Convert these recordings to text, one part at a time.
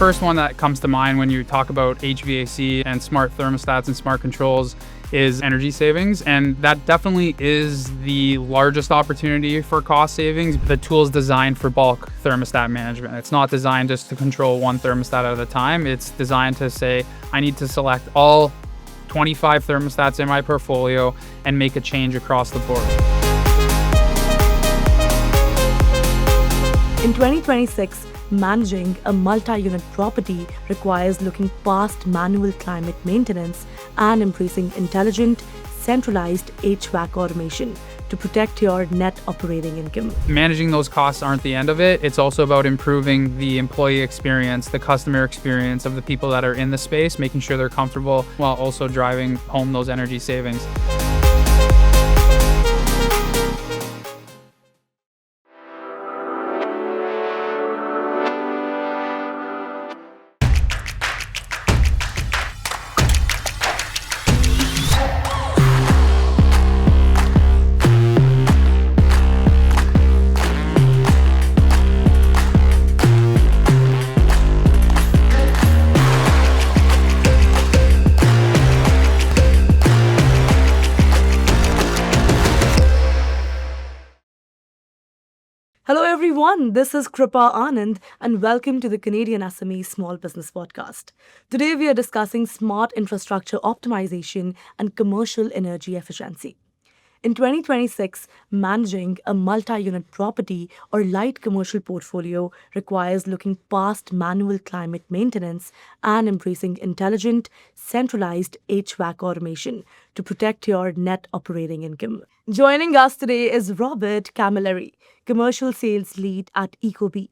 first one that comes to mind when you talk about HVAC and smart thermostats and smart controls is energy savings. And that definitely is the largest opportunity for cost savings. The tool is designed for bulk thermostat management. It's not designed just to control one thermostat at a time. It's designed to say, I need to select all 25 thermostats in my portfolio and make a change across the board. In 2026, managing a multi-unit property requires looking past manual climate maintenance and embracing intelligent, centralized HVAC automation to protect your net operating income. Managing those costs aren't the end of it. It's also about improving the employee experience, the customer experience of the people that are in the space, making sure they're comfortable while also driving home those energy savings. Hello everyone, this is Kripa Anand and welcome to the CanadianSME Small Business Podcast. Today we are discussing smart infrastructure optimization and commercial energy efficiency. In 2026, managing a multi-unit property or light commercial portfolio requires looking past manual climate maintenance and embracing intelligent, centralized HVAC automation to protect your net operating income. Joining us today is Robert Cammalleri, Commercial Sales Lead at ecobee.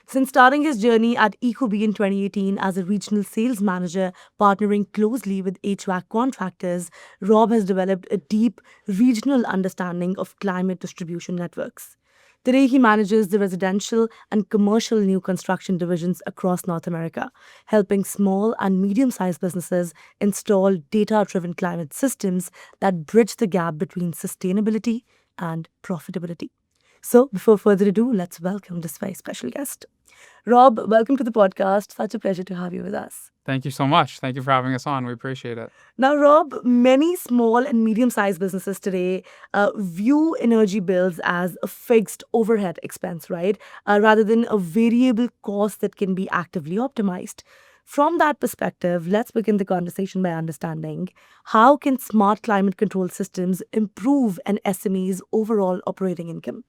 Since starting his journey at ecobee in 2018 as a regional sales manager partnering closely with HVAC contractors, Rob has developed a deep regional understanding of climate distribution networks. Today, he manages the residential and commercial new construction divisions across North America, helping small and medium-sized businesses install data-driven climate systems that bridge the gap between sustainability and profitability. So, before further ado, let's welcome this very special guest. Rob, welcome to the podcast. Such a pleasure to have you with us. Thank you so much. Thank you for having us on. We appreciate it. Now, Rob, many small and medium-sized businesses today view energy bills as a fixed overhead expense, right? Rather than a variable cost that can be actively optimized. From that perspective, let's begin the conversation by understanding how can smart climate control systems improve an SME's overall operating income?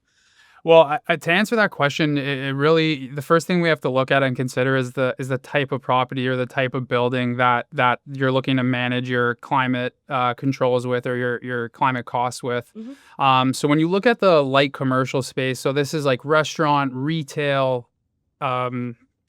Well, to answer that question, it really the first thing we have to look at and consider is the type of property or the type of building that you're looking to manage your climate controls with or your climate costs with. Mm-hmm. So when you look at the light commercial space, so this is like restaurant, retail,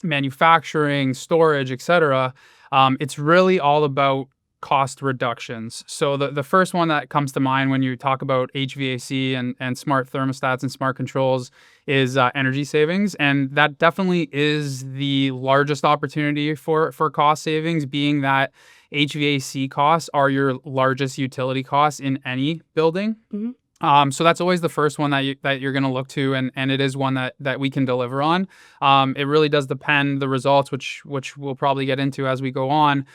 manufacturing, storage, etc. It's really all about cost reductions. So the first one that comes to mind when you talk about HVAC and smart thermostats and smart controls is energy savings. And that definitely is the largest opportunity for cost savings, being that HVAC costs are your largest utility costs in any building. Mm-hmm. So that's always the first one that you're going to look to, and it is one that we can deliver on. It really does depend the results, which we'll probably get into as we go on.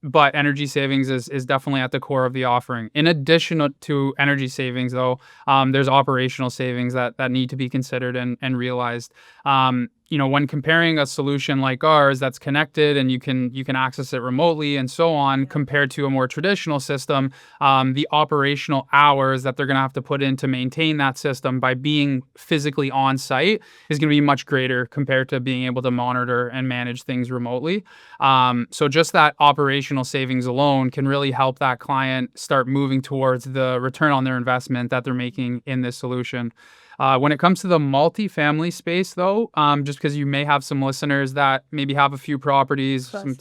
But energy savings is definitely at the core of the offering. In addition to energy savings, though, there's operational savings that need to be considered and realized. When comparing a solution like ours that's connected and you can access it remotely and so on, compared to a more traditional system, the operational hours that they're going to have to put in to maintain that system by being physically on site is going to be much greater compared to being able to monitor and manage things remotely. So just that operational savings alone can really help that client start moving towards the return on their investment that they're making in this solution. When it comes to the multifamily space, though, just because you may have some listeners that maybe have a few properties, some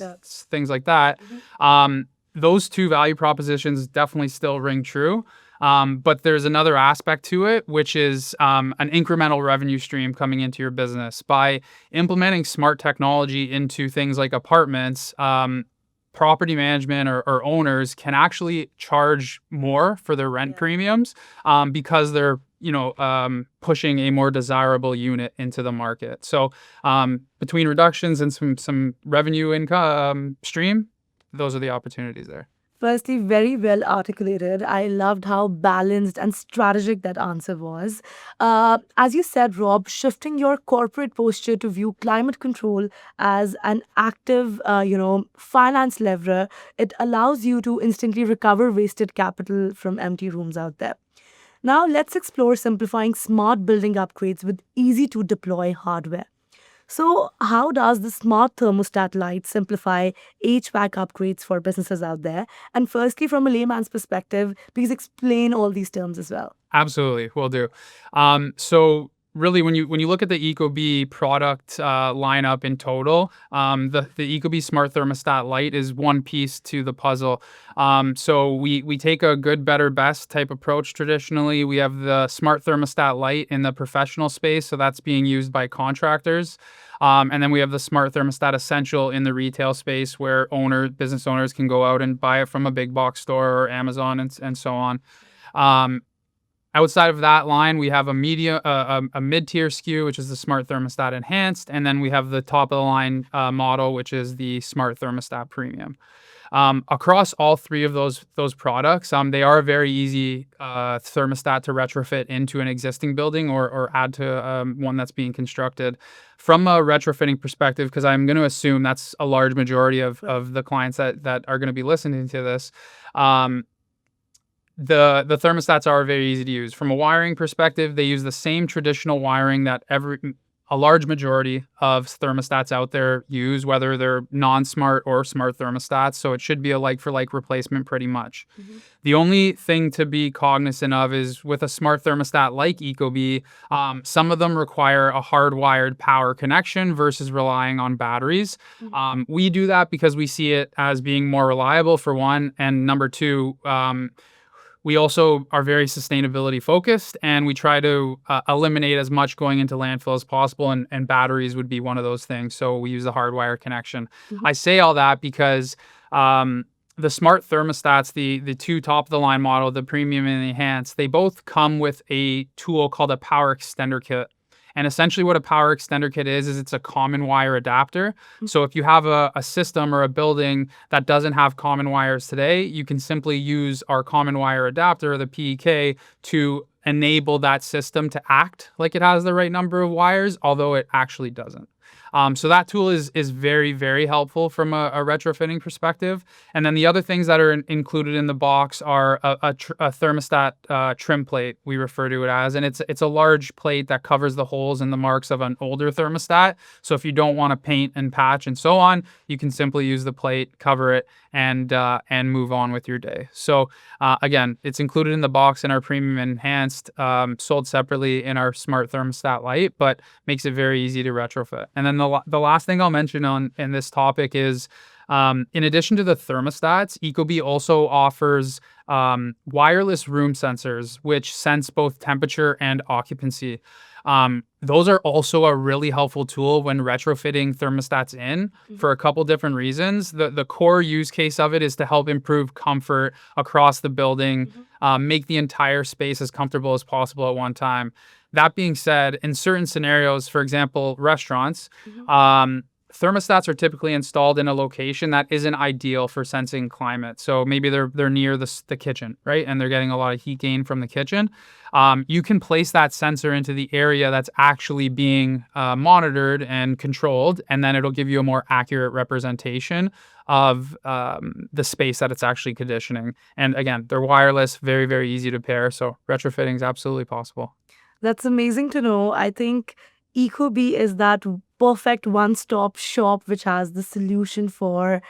things like that, mm-hmm. Those two value propositions definitely still ring true. But there's another aspect to it, which is an incremental revenue stream coming into your business. By implementing smart technology into things like apartments, property management or owners can actually charge more for their rent premiums because they're pushing a more desirable unit into the market. So between reductions and some revenue income stream, those are the opportunities there. Firstly, very well articulated. I loved how balanced and strategic that answer was. As you said, Rob, shifting your corporate posture to view climate control as an active, finance lever, it allows you to instantly recover wasted capital from empty rooms out there. Now, let's explore simplifying smart building upgrades with easy to deploy hardware. So, how does the smart thermostat light simplify HVAC upgrades for businesses out there? And firstly, from a layman's perspective, please explain all these terms as well. Absolutely, will do. So really, when you look at the ecobee product lineup in total, the ecobee Smart Thermostat Lite is one piece to the puzzle. So we take a good, better, best type approach traditionally. We have the Smart Thermostat Lite in the professional space, so that's being used by contractors. And then we have the Smart Thermostat Essential in the retail space, where business owners can go out and buy it from a big box store or Amazon and so on. Outside of that line, we have a mid-tier SKU, which is the Smart Thermostat Enhanced, and then we have the top-of-the-line model, which is the Smart Thermostat Premium. Across all three of those products, they are a very easy thermostat to retrofit into an existing building or add to one that's being constructed. From a retrofitting perspective, because I'm going to assume that's a large majority of the clients that are going to be listening to this, the thermostats are very easy to use. From a wiring perspective, they use the same traditional wiring that a large majority of thermostats out there use, whether they're non-smart or smart thermostats. So it should be a like-for-like replacement pretty much. Mm-hmm. The only thing to be cognizant of is with a smart thermostat like ecobee, some of them require a hardwired power connection versus relying on batteries. Mm-hmm. We do that because we see it as being more reliable, for one, and number two, we also are very sustainability focused, and we try to eliminate as much going into landfill as possible, and batteries would be one of those things. So we use a hardwire connection. Mm-hmm. I say all that because the smart thermostats, the two top-of-the-line model, the premium and the enhanced, they both come with a tool called a power extender kit. And essentially what a power extender kit is it's a common wire adapter. Mm-hmm. So if you have a system or a building that doesn't have common wires today, you can simply use our common wire adapter, the PEK, to enable that system to act like it has the right number of wires, although it actually doesn't. So that tool is very, very helpful from a retrofitting perspective. And then the other things that are included in the box are a thermostat trim plate, we refer to it as. And it's a large plate that covers the holes and the marks of an older thermostat. So if you don't want to paint and patch and so on, you can simply use the plate, cover it, and move on with your day. So again, it's included in the box in our Premium Enhanced, sold separately in our Smart Thermostat Lite, but makes it very easy to retrofit. And then the last thing I'll mention in this topic is, in addition to the thermostats, ecobee also offers wireless room sensors, which sense both temperature and occupancy. Those are also a really helpful tool when retrofitting thermostats in for a couple different reasons. The core use case of it is to help improve comfort across the building, make the entire space as comfortable as possible at one time. That being said, in certain scenarios, for example, restaurants, thermostats are typically installed in a location that isn't ideal for sensing climate. So maybe they're near the kitchen, right? And they're getting a lot of heat gain from the kitchen. You can place that sensor into the area that's actually being monitored and controlled, and then it'll give you a more accurate representation of the space that it's actually conditioning. And again, they're wireless, very, very easy to pair. So retrofitting is absolutely possible. That's amazing to know. I think ecobee is that perfect one-stop shop which has the solution for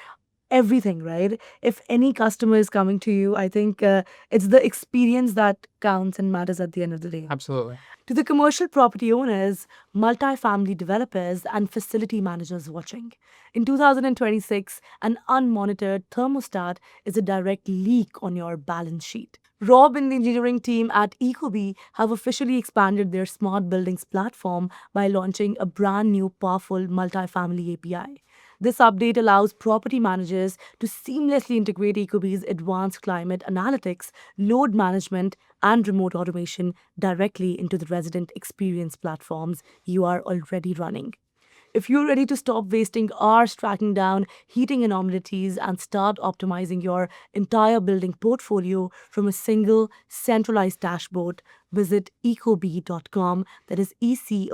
everything, right? If any customer is coming to you, I think it's the experience that counts and matters at the end of the day. Absolutely. To the commercial property owners, multifamily developers, and facility managers watching, in 2026, an unmonitored thermostat is a direct leak on your balance sheet. Rob and the engineering team at ecobee have officially expanded their Smart Buildings platform by launching a brand new powerful multifamily API. This update allows property managers to seamlessly integrate ecobee's advanced climate analytics, load management, and remote automation directly into the resident experience platforms you are already running. If you're ready to stop wasting hours tracking down heating anomalies and start optimizing your entire building portfolio from a single centralized dashboard, visit ecobee.com. That is ECOBEE.com.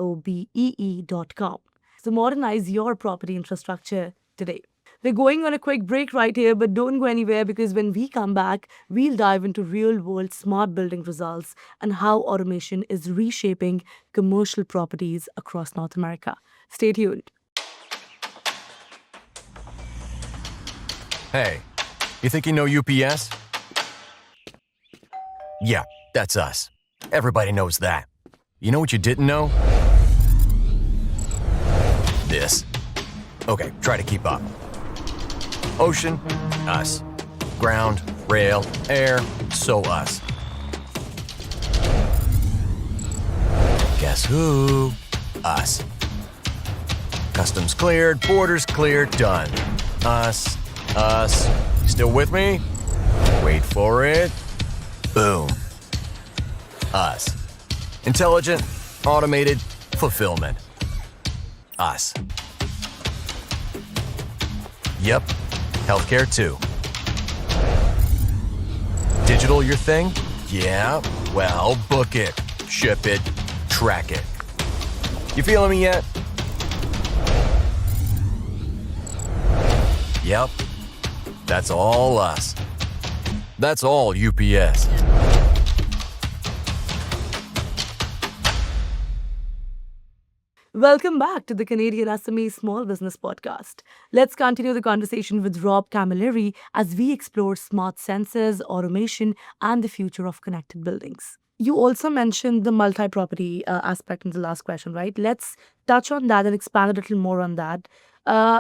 So modernize your property infrastructure today. We're going on a quick break right here, but don't go anywhere because when we come back, we'll dive into real world smart building results and how automation is reshaping commercial properties across North America. Stay tuned. Hey, you think you know UPS? Yeah, that's us. Everybody knows that. You know what you didn't know? This. Okay, try to keep up. Ocean, us. Ground, rail, air, so us. Guess who? Us. Customs cleared, borders cleared, done. Us. You still with me? Wait for it. Boom. Us. Intelligent, automated, fulfillment. Us. Yep. Healthcare too. Digital your thing? Yeah. Well, book it, ship it, track it. You feeling me yet? Yep. That's all us. That's all UPS. Welcome back to the Canadian SME Small Business Podcast. Let's continue the conversation with Rob Cammalleri as we explore smart sensors, automation, and the future of connected buildings. You also mentioned the multi-property aspect in the last question, right? Let's touch on that and expand a little more on that.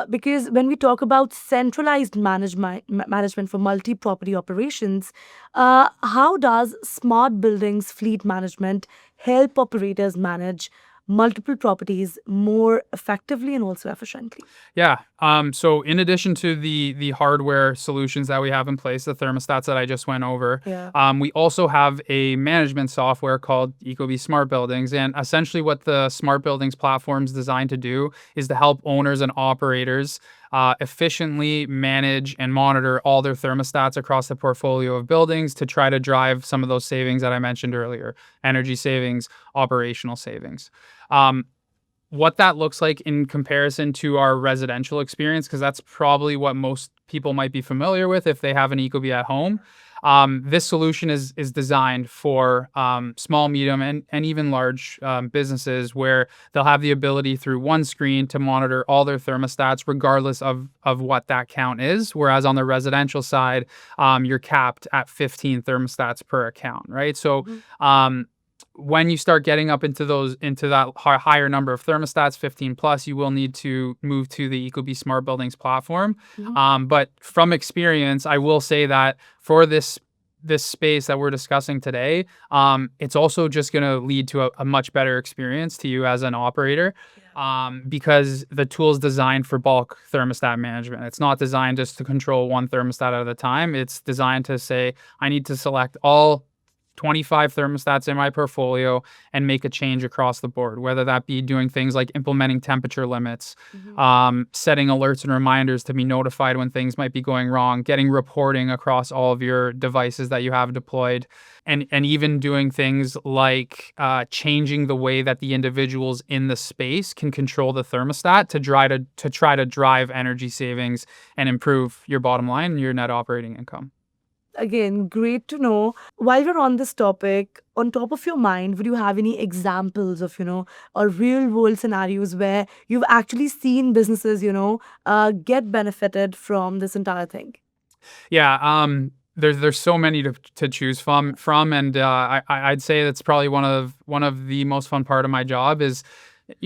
Because when we talk about centralized management for multi-property operations, how does smart buildings fleet management help operators manage multiple properties more effectively and also efficiently? Yeah. So in addition to the hardware solutions that we have in place, the thermostats that I just went over, we also have a management software called ecobee SmartBuildings. And essentially what the SmartBuildings platform is designed to do is to help owners and operators efficiently manage and monitor all their thermostats across the portfolio of buildings to try to drive some of those savings that I mentioned earlier: energy savings, operational savings. What that looks like in comparison to our residential experience, because that's probably what most people might be familiar with if they have an ecobee at home. This solution is designed for small, medium, and even large businesses where they'll have the ability through one screen to monitor all their thermostats regardless of what that count is. Whereas on the residential side, you're capped at 15 thermostats per account, right? So when you start getting up into that higher number of thermostats, 15 plus, you will need to move to the ecobee SmartBuildings platform. But from experience, I will say that for this space that we're discussing today, it's also just going to lead to a much better experience to you as an operator. Because the tool is designed for bulk thermostat management. It's not designed just to control one thermostat at a time. It's designed to say, I need to select all 25 thermostats in my portfolio and make a change across the board, whether that be doing things like implementing temperature limits, setting alerts and reminders to be notified when things might be going wrong, getting reporting across all of your devices that you have deployed, and even doing things like changing the way that the individuals in the space can control the thermostat to try to drive energy savings and improve your bottom line and your net operating income. Again, great to know. While we're on this topic, on top of your mind, would you have any examples of, or real world scenarios where you've actually seen businesses, get benefited from this entire thing? Yeah. There's so many to choose from, and I'd say that's probably one of the most fun part of my job is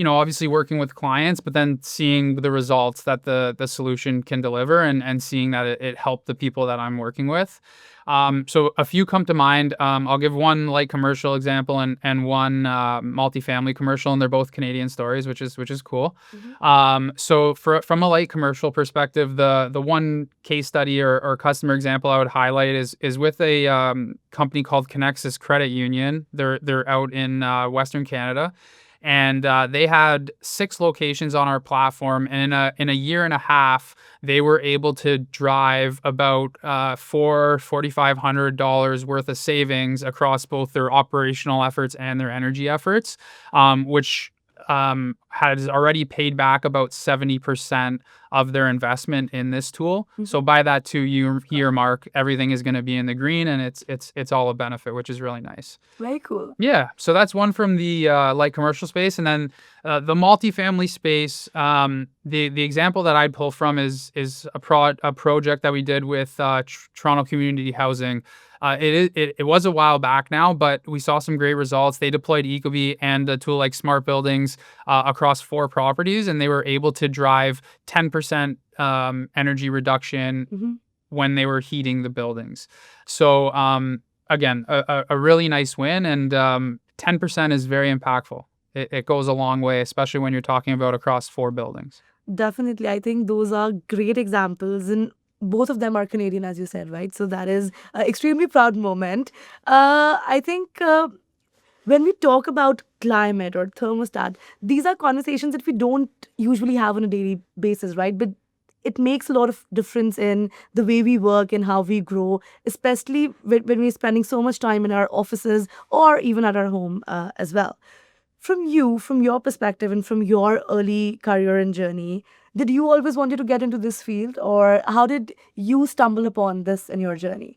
obviously working with clients, but then seeing the results that the solution can deliver and seeing that it helped the people that I'm working with. So a few come to mind. I'll give one light commercial example and one multifamily commercial, and they're both Canadian stories, which is cool. So from a light commercial perspective, the one case study or customer example I would highlight is with a company called Connexus Credit Union. They're out in Western Canada. And they had 6 locations on our platform, and in a year and a half, they were able to drive about $4,500 worth of savings across both their operational efforts and their energy efforts, which has already paid back about 70% of their investment in this tool. So by that 2-year mark, everything is going to be in the green, and it's all a benefit, which is really nice. Very cool. Yeah, so that's one from the light commercial space, and then the multifamily space. The example that I'd pull from is a project that we did with Toronto Community Housing. It was a while back now, but we saw some great results. They deployed ecobee and a tool like SmartBuildings across 4 properties, and they were able to drive 10% energy reduction when they were heating the buildings. So again, a really nice win, and 10% is very impactful. It goes a long way, especially when you're talking about across 4 buildings. Definitely. I think those are great examples, and both of them are Canadian, as you said, right? So that is an extremely proud moment. I think when we talk about climate or thermostat, these are conversations that we don't usually have on a daily basis, right? But it makes a lot of difference in the way we work and how we grow, especially when we're spending so much time in our offices or even at our home as well. From your perspective and from your early career and journey, did you always wanted to get into this field, or how did you stumble upon this in your journey?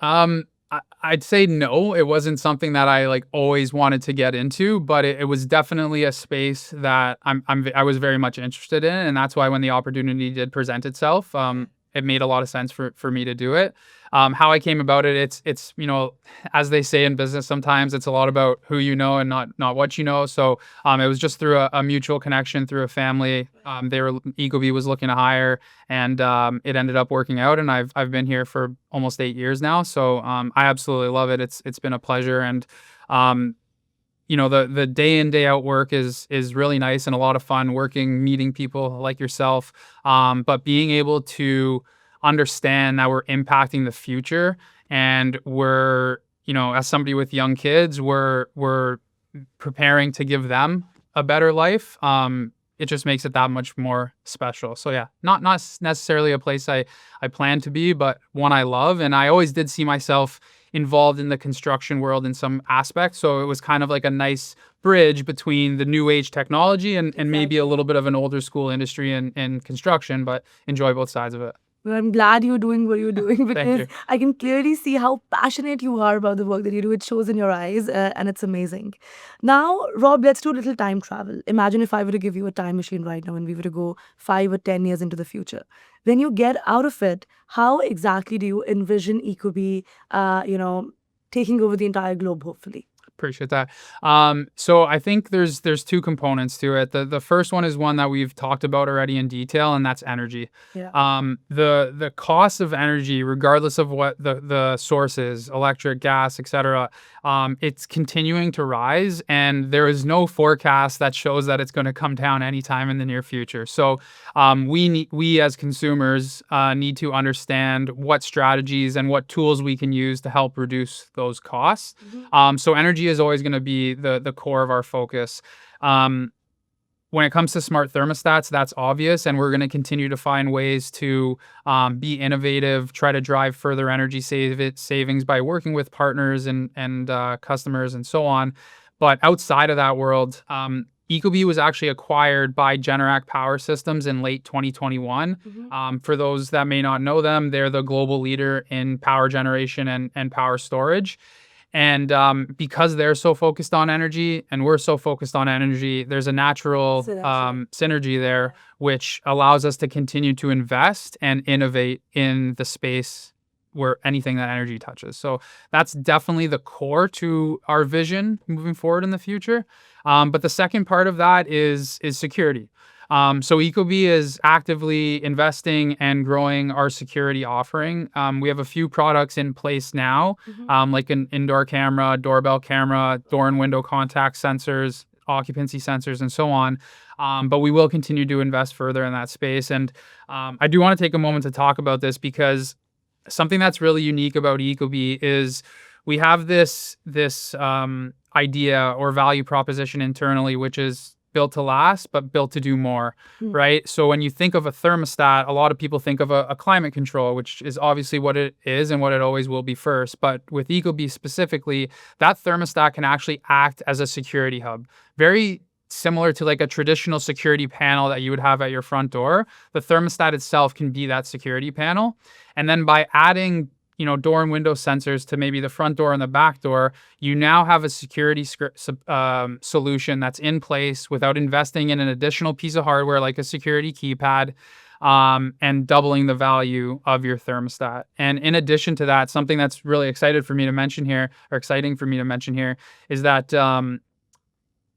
I'd say no. It wasn't something that I always wanted to get into, but it was definitely a space that I was very much interested in, and that's why when the opportunity did present itself, it made a lot of sense for me to do it. How I came about it, it's as they say in business, sometimes it's a lot about who you know and not what you know. So it was just through a mutual connection through a family. ecobee was looking to hire, and it ended up working out. And I've been here for almost 8 years now. So I absolutely love it. It's been a pleasure, and the day in, day out work is really nice and a lot of fun meeting people like yourself. But being able to understand that we're impacting the future, and we're, as somebody with young kids, we're preparing to give them a better life. It just makes it that much more special. So yeah, not necessarily a place I plan to be, but one I love. And I always did see myself involved in the construction world in some aspects. So it was kind of like a nice bridge between the new age technology and maybe a little bit of an older school industry in construction, but enjoy both sides of it. Well, I'm glad you're doing what you're doing, Thank because you. I can clearly see how passionate you are about the work that you do. It shows in your eyes, and it's amazing. Now, Rob, let's do a little time travel. Imagine if I were to give you a time machine right now and we were to go 5 or 10 years into the future. When you get out of it, how exactly do you envision ecobee, taking over the entire globe, hopefully? Appreciate that. So I think there's 2 components to it. The first one is one that we've talked about already in detail, and that's energy. Yeah. The cost of energy, regardless of what the source is, electric, gas, etc., it's continuing to rise, and there is no forecast that shows that it's going to come down anytime in the near future. So we as consumers need to understand what strategies and what tools we can use to help reduce those costs. So energy is always going to be the core of our focus. When it comes to smart thermostats, that's obvious, and we're going to continue to find ways to be innovative, try to drive further energy savings by working with partners and customers and so on. But outside of that world, ecobee was actually acquired by Generac Power Systems in late 2021. For those that may not know them, they're the global leader in power generation and power storage. And because they're so focused on energy and we're so focused on energy, there's a natural synergy there, which allows us to continue to invest and innovate in the space where anything that energy touches. So that's definitely the core to our vision moving forward in the future. But the second part of that is security. So ecobee is actively investing and growing our security offering. We have a few products in place now, like an indoor camera, doorbell camera, door and window contact sensors, occupancy sensors, and so on. But we will continue to invest further in that space. And I do want to take a moment to talk about this because something that's really unique about ecobee is we have this idea or value proposition internally, which is built to last, but built to do more, right? So when you think of a thermostat, a lot of people think of a climate control, which is obviously what it is and what it always will be first. But with ecobee specifically, that thermostat can actually act as a security hub. Very similar to like a traditional security panel that you would have at your front door. The thermostat itself can be that security panel. And then by adding door and window sensors to maybe the front door and the back door, you now have a security solution that's in place without investing in an additional piece of hardware like a security keypad, and doubling the value of your thermostat. And in addition to that, something that's really exciting for me to mention here is that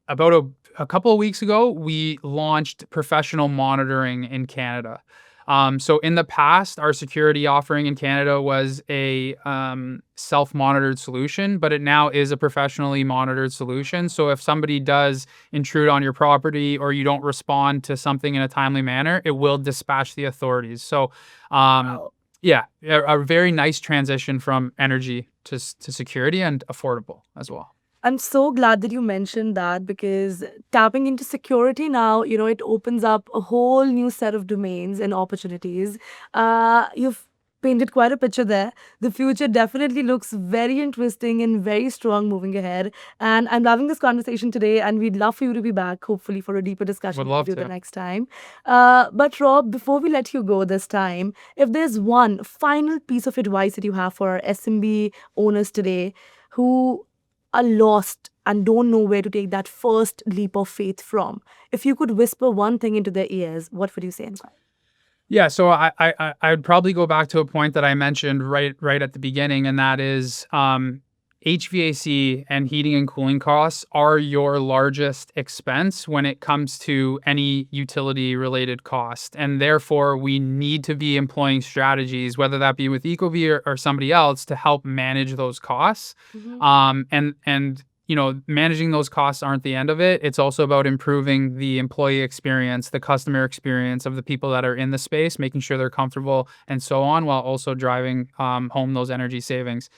about a couple of weeks ago, we launched professional monitoring in Canada. So in the past, our security offering in Canada was a self-monitored solution, but it now is a professionally monitored solution. So if somebody does intrude on your property or you don't respond to something in a timely manner, it will dispatch the authorities. So yeah, a very nice transition from energy to security and affordable as well. I'm so glad that you mentioned that because tapping into security now, it opens up a whole new set of domains and opportunities. You've painted quite a picture there. The future definitely looks very interesting and very strong moving ahead. And I'm loving this conversation today, and we'd love for you to be back, hopefully, for a deeper discussion Would love with you to. the next time. But Rob, before we let you go this time, if there's one final piece of advice that you have for our SMB owners today who are lost and don't know where to take that first leap of faith from, if you could whisper one thing into their ears, what would you say? Yeah, so I'd probably go back to a point that I mentioned right at the beginning, and that is HVAC and heating and cooling costs are your largest expense when it comes to any utility-related cost. And therefore, we need to be employing strategies, whether that be with ecobee or somebody else, to help manage those costs. And managing those costs aren't the end of it. It's also about improving the employee experience, the customer experience of the people that are in the space, making sure they're comfortable and so on, while also driving home those energy savings.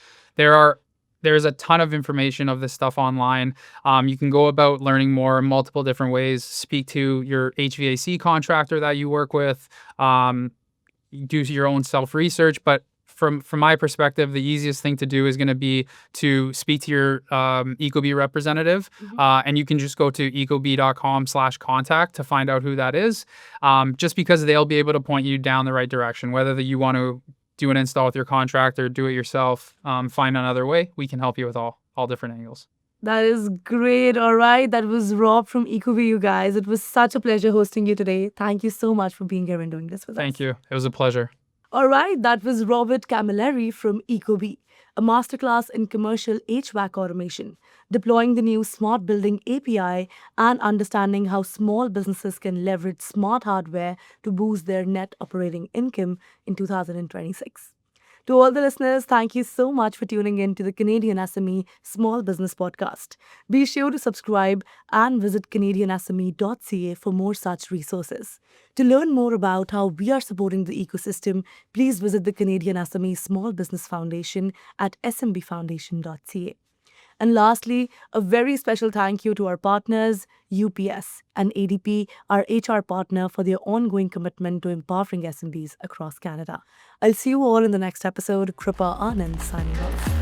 There's a ton of information of this stuff online. You can go about learning more in multiple different ways. Speak to your HVAC contractor that you work with. Do your own self-research. But from my perspective, the easiest thing to do is going to be to speak to your ecobee representative. And you can just go to ecobee.com/contact to find out who that is. Just because they'll be able to point you down the right direction, whether you want to do an install with your contractor, do it yourself, find another way. We can help you with all different angles. That is great. All right. That was Rob from ecobee, you guys. It was such a pleasure hosting you today. Thank you so much for being here and doing this with us. Thank you. It was a pleasure. All right. That was Robert Cammalleri from ecobee, a masterclass in commercial HVAC automation, deploying the new SmartBuilding API and understanding how small businesses can leverage smart hardware to boost their net operating income in 2026. To all the listeners, thank you so much for tuning in to the Canadian SME Small Business Podcast. Be sure to subscribe and visit CanadianSME.ca for more such resources. To learn more about how we are supporting the ecosystem, please visit the Canadian SME Small Business Foundation at smbfoundation.ca. And lastly, a very special thank you to our partners, UPS and ADP, our HR partner, for their ongoing commitment to empowering SMBs across Canada. I'll see you all in the next episode. Kripa Anand signing off.